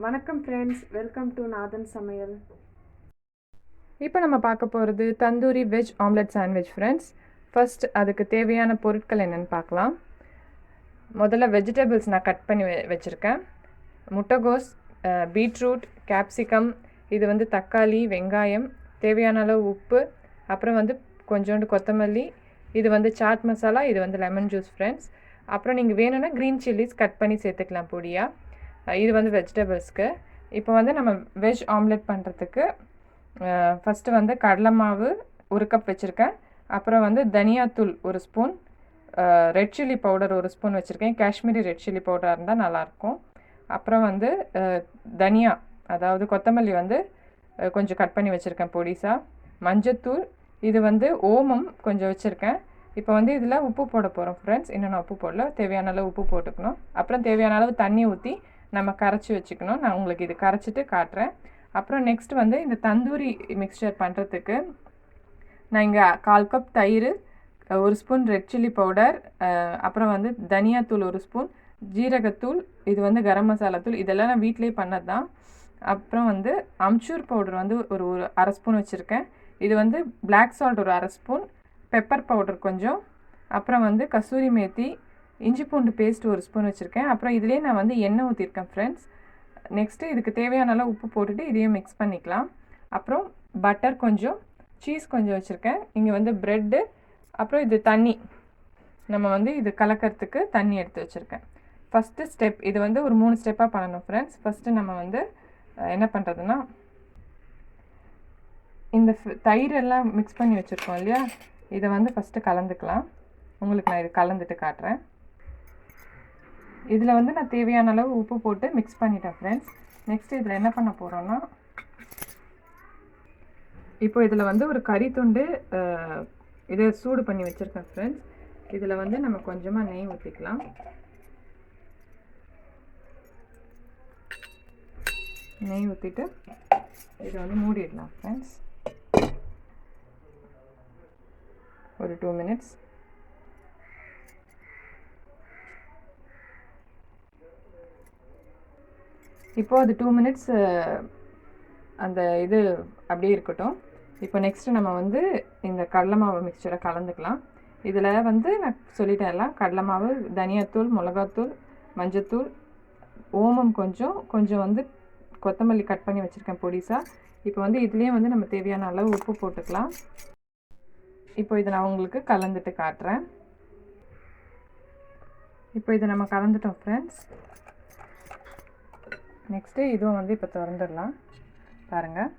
வணக்கம் friends, welcome to நாதன் சமையல். இப்போ நம்ம பார்க்க போகிறது tandoori veg omelette sandwich friends. First அதுக்கு தேவையான பொருட்கள் என்னென்னு பார்க்கலாம். முதல்ல வெஜிடபிள்ஸ் நான் கட் பண்ணி வச்சுருக்கேன். முட்டைகோஸ், பீட்ரூட், கேப்சிகம், இது வந்து தக்காளி, வெங்காயம், தேவையான அளவு உப்பு, அப்புறம் வந்து கொஞ்சோண்டு கொத்தமல்லி, இது வந்து சாட் மசாலா, இது வந்து லெமன் ஜூஸ் ஃப்ரெண்ட்ஸ். அப்புறம் நீங்கள் வேணும்னா க்ரீன் சில்லிஸ் கட் பண்ணி சேர்த்துக்கலாம் பொடியாக. இது வந்து வெஜிடபிள்ஸ்க்கு. இப்போ வந்து நம்ம வெஜ் ஆம்லெட் பண்ணுறதுக்கு ஃபஸ்ட்டு வந்து கடலை மாவு 1 கப் வச்சுருக்கேன். அப்புறம் வந்து தனியாத்தூள் 1 spoon, red chilli powder 1 spoon வச்சுருக்கேன். காஷ்மீரி ரெட் சில்லி பவுடராக இருந்தால் நல்லாயிருக்கும். அப்புறம் வந்து தனியா, அதாவது கொத்தமல்லி வந்து கொஞ்சம் கட் பண்ணி வச்சுருக்கேன் பொடிசாக. மஞ்சத்தூள், இது வந்து ஓமம் கொஞ்சம் வச்சுருக்கேன். இப்போ வந்து இதில் உப்பு போட போகிறோம் ஃப்ரெண்ட்ஸ். இன்னும் நான் உப்பு போடல. தேவையான அளவு உப்பு போட்டுக்கணும். அப்புறம் தேவையான அளவு தண்ணி ஊற்றி நம்ம கரைச்சி வச்சுக்கணும். நான் உங்களுக்கு இது கரைச்சிட்டு காட்டுறேன். அப்புறம் நெக்ஸ்ட் வந்து இந்த தந்தூரி மிக்சர் பண்ணுறதுக்கு நான் இங்கே 1/4 கப் தயிர், 1 ஸ்பூன் ரெட் சில்லி பவுடர், அப்புறம் வந்து தனியாத்தூள் 1 ஸ்பூன், ஜீரகத்தூள், இது வந்து கரம் மசாலா தூள், இதெல்லாம் நான் வீட்டிலே பண்ணது தான். அப்புறம் வந்து அம்ச்சூர் பவுடர் வந்து ஒரு 1/2 ஸ்பூன் வச்சுருக்கேன். இது வந்து பிளாக் சால்ட் ஒரு 1/2 ஸ்பூன், பெப்பர் பவுடர் கொஞ்சம், அப்புறம் வந்து கசூரி மேத்தி, இஞ்சி பூண்டு பேஸ்ட் 1 ஸ்பூன் வச்சுருக்கேன். அப்புறம் இதிலே நான் வந்து எண்ணெய் ஊற்றிருக்கேன் ஃப்ரெண்ட்ஸ். நெக்ஸ்ட்டு இதுக்கு தேவையான அளவு உப்பு போட்டுட்டு இதையும் மிக்ஸ் பண்ணிக்கலாம். அப்புறம் பட்டர் கொஞ்சம், சீஸ் கொஞ்சம் வச்சுருக்கேன். இங்கே வந்து ப்ரெட்டு, அப்புறம் இது தண்ணி, நம்ம வந்து இது கலக்கிறதுக்கு தண்ணி எடுத்து வச்சுருக்கேன். ஃபஸ்ட்டு ஸ்டெப், இது வந்து ஒரு 3 ஸ்டெப்பாக பண்ணணும் ஃப்ரெண்ட்ஸ். ஃபஸ்ட்டு நம்ம வந்து என்ன பண்ணுறதுன்னா, இந்த தயிரெல்லாம் மிக்ஸ் பண்ணி வச்சுருக்கோம் இல்லையா, இதை வந்து ஃபஸ்ட்டு கலந்துக்கலாம். உங்களுக்கு நான் இது கலந்துட்டு காட்டுறேன். இதில் வந்து நான் தேவையான அளவு உப்பு போட்டு மிக்ஸ் பண்ணிட்டேன் ஃப்ரெண்ட்ஸ். நெக்ஸ்ட்டு இதில் என்ன பண்ண போகிறோன்னா, இப்போ இதில் வந்து ஒரு கறி துண்டு இதை சூடு பண்ணி வச்சுருக்கேன் ஃப்ரெண்ட்ஸ். இதில் வந்து நம்ம கொஞ்சமாக நெய் ஊற்றிக்கலாம். நெய் ஊற்றிட்டு இதை வந்து மூடிடலாம் ஃப்ரெண்ட்ஸ். ஒரு 2 மினிட்ஸ். இப்போது அது 2 மினிட்ஸ் அந்த இது அப்படியே இருக்கட்டும். இப்போ நெக்ஸ்ட்டு நம்ம வந்து இந்த கடலை மாவு மிக்சரை கலந்துக்கலாம். இதில் வந்து நான் சொல்லிட்டேன் எல்லாம், கடலை மாவு, தனியாத்தூள், மிளகாத்தூள், மஞ்சத்தூள், ஓமம் கொஞ்சம், கொஞ்சம் வந்து கொத்தமல்லி கட் பண்ணி வச்சுருக்கேன் பொடிசாக. இப்போ வந்து இதுலேயே வந்து நம்ம தேவையான அளவு உப்பு போட்டுக்கலாம். இப்போ இதை நான் உங்களுக்கு கலந்துட்டு காட்டுறேன். இப்போ இதை நம்ம கலந்துட்டோம் ஃப்ரெண்ட்ஸ். நெக்ஸ்ட்டு இதுவும் வந்து இப்போ திறந்துடலாம். பாருங்கள்,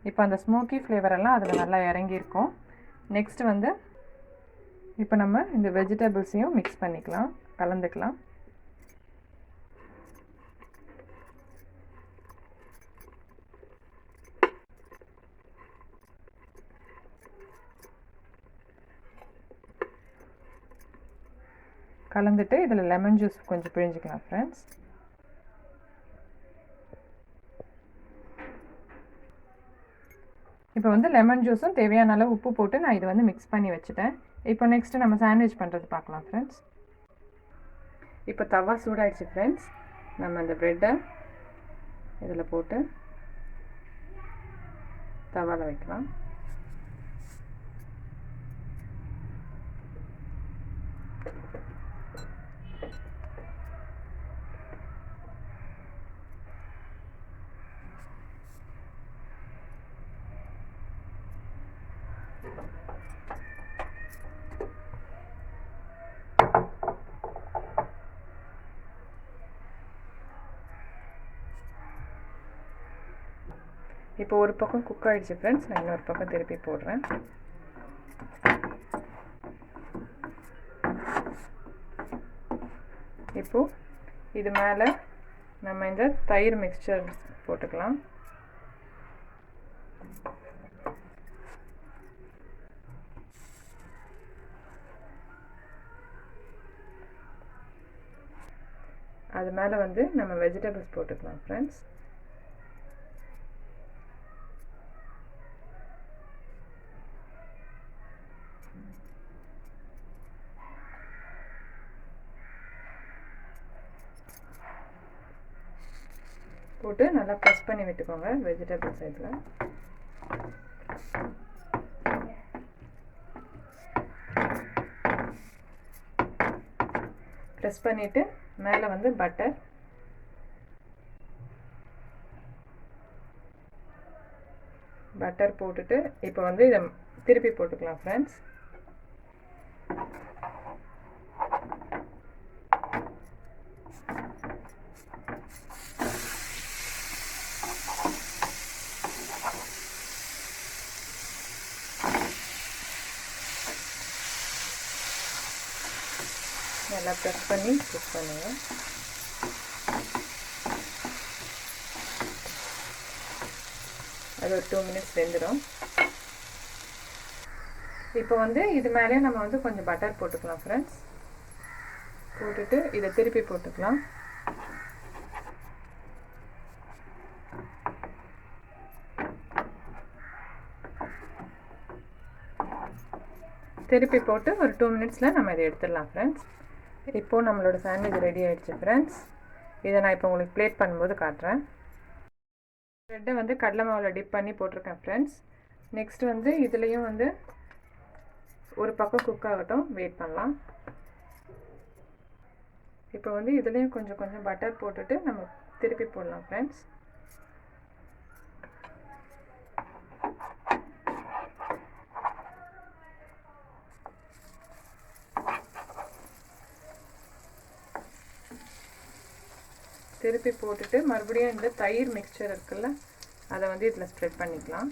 இப்போ அந்த ஸ்மோக்கி ஃப்ளேவரெல்லாம் அதில் நல்லா இறங்கியிருக்கும். நெக்ஸ்ட்டு வந்து இப்போ நம்ம இந்த வெஜிடபிள்ஸையும் மிக்ஸ் பண்ணிக்கலாம், கலந்துக்கலாம். கலந்துட்டு இதில் லெமன் ஜூஸ் கொஞ்சம் பிழிஞ்சிக்கலாம் ஃப்ரெண்ட்ஸ். இப்போ வந்து லெமன் ஜூஸும் தேவையான அளவு உப்பு போட்டு நான் இதை வந்து மிக்ஸ் பண்ணி வச்சுட்டேன். இப்போ நெக்ஸ்ட்டு நம்ம சாண்ட்விச் பண்ணுறது பார்க்கலாம் ஃப்ரெண்ட்ஸ். இப்போ தவா சூடாயிடுச்சு ஃப்ரெண்ட்ஸ். நம்ம இந்த ப்ரெட்டை இதில் போட்டு தவாவில் வைக்கலாம். இப்போ ஒரு பக்கம் குக் ஆகிடுச்சு ஃப்ரெண்ட்ஸ். நான் இன்னொரு பக்கம் திருப்பி போடுறேன். இப்போது இது மேலே நம்ம இந்த தயிர் மிக்சர் போட்டுக்கலாம். அது மேலே வந்து நம்ம வெஜிடபிள்ஸ் போட்டுக்கலாம் ஃப்ரெண்ட்ஸ். போட்டு நல்லா ப்ரெஸ் பண்ணி விட்டுக்கோங்க வெஜிடபிள் சைடில். ப்ரெஸ் பண்ணிவிட்டு மேலே வந்து பட்டர் போட்டுட்டு இப்போ வந்து இதை திருப்பி போட்டுக்கலாம் ஃப்ரெண்ட்ஸ். நல்லா ப்ரெஸ் பண்ணி குக் பண்ணுங்கள். அது ஒரு 2 மினிட்ஸ் வெந்துடும். இப்போ வந்து இது மேலே நம்ம வந்து கொஞ்சம் பட்டர் போட்டுக்கலாம் ஃப்ரெண்ட்ஸ். போட்டுட்டு இதை திருப்பி போட்டுக்கலாம். திருப்பி போட்டு ஒரு 2 மினிட்ஸில் நம்ம இதை எடுத்துடலாம் ஃப்ரெண்ட்ஸ். இப்போது நம்மளோட சாண்ட்விச் ரெடி ஆகிடுச்சு ஃப்ரெண்ட்ஸ். இதை நான் இப்போ உங்களுக்கு பிளேட் பண்ணும்போது காட்டுறேன். ப்ரெட்டை வந்து கடலை மாவில் டிப் பண்ணி போட்டிருக்கேன் ஃப்ரெண்ட்ஸ். நெக்ஸ்ட் வந்து இதுலேயும் வந்து ஒரு பக்கம் குக் ஆகட்டும், வெயிட் பண்ணலாம். இப்போ வந்து இதுலேயும் கொஞ்சம் கொஞ்சம் பட்டர் போட்டுட்டு நம்ம திருப்பி போடலாம் ஃப்ரெண்ட்ஸ். திருப்பி போட்டுட்டு மறுபடியும் இந்த தயிர் மிக்சர் இருக்குல்ல, அதை வந்து இதில் ஸ்ப்ரெட் பண்ணிக்கலாம்.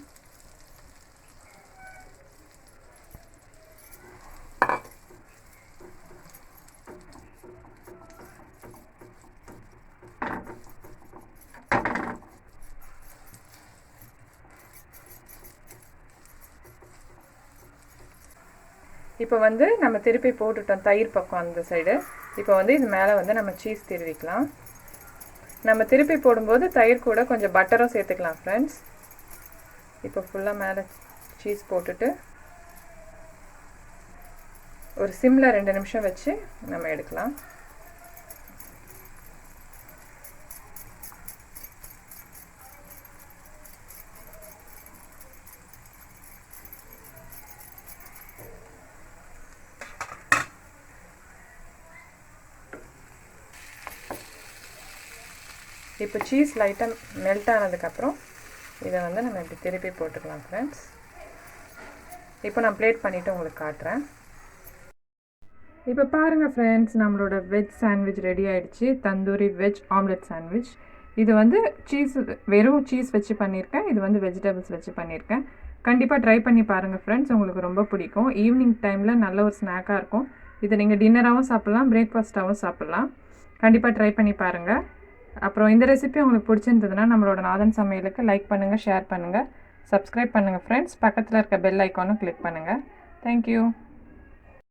இப்போ வந்து நம்ம திருப்பி போட்டுட்டோம் தயிர் பக்கம் அந்த சைடு. இப்போ வந்து இது மேலே வந்து நம்ம சீஸ் திருவிக்கலாம். நம்ம திருப்பி போடும்போது தயிர் கூட கொஞ்சம் பட்டரும் சேர்த்துக்கலாம் ஃப்ரெண்ட்ஸ். இப்போ ஃபுல்லாக மேலே சீஸ் போட்டுட்டு ஒரு சிம்மில் 2 நிமிஷம் வச்சு நம்ம எடுக்கலாம். இப்போ சீஸ் லைட்டாக மெல்ட் ஆனதுக்கப்புறம் இதை வந்து நம்ம இப்படி திருப்பி போட்டுக்கலாம் ஃப்ரெண்ட்ஸ். இப்போ நான் பிளேட் பண்ணிவிட்டு உங்களுக்கு காட்டுறேன். இப்போ பாருங்கள் ஃப்ரெண்ட்ஸ், நம்மளோட வெஜ் சாண்ட்விச் ரெடி ஆகிடுச்சு. Tandoori veg omelette sandwich. இது வந்து வெறும் சீஸ் வச்சு பண்ணியிருக்கேன். இது வந்து வெஜிடபிள்ஸ் வச்சு பண்ணியிருக்கேன். கண்டிப்பாக ட்ரை பண்ணி பாருங்கள் ஃப்ரெண்ட்ஸ், உங்களுக்கு ரொம்ப பிடிக்கும். ஈவினிங் டைமில் நல்ல ஒரு ஸ்நாக்காக இருக்கும். இதை நீங்கள் டின்னராகவும் சாப்பிட்லாம், பிரேக்ஃபாஸ்ட்டாகவும் சாப்பிட்லாம். கண்டிப்பாக ட்ரை பண்ணி பாருங்கள். அப்புறம் இந்த ரெசிபி உங்களுக்கு பிடிச்சிருந்ததுன்னா நம்மளோட நாதன் சமையலுக்கு லைக் பண்ணுங்கள், ஷேர் பண்ணுங்கள், சப்ஸ்கிரைப் பண்ணுங்கள் ஃப்ரெண்ட்ஸ். பக்கத்தில் இருக்க பெல் ஐக்கானும் கிளிக் பண்ணுங்கள். தேங்க்யூ.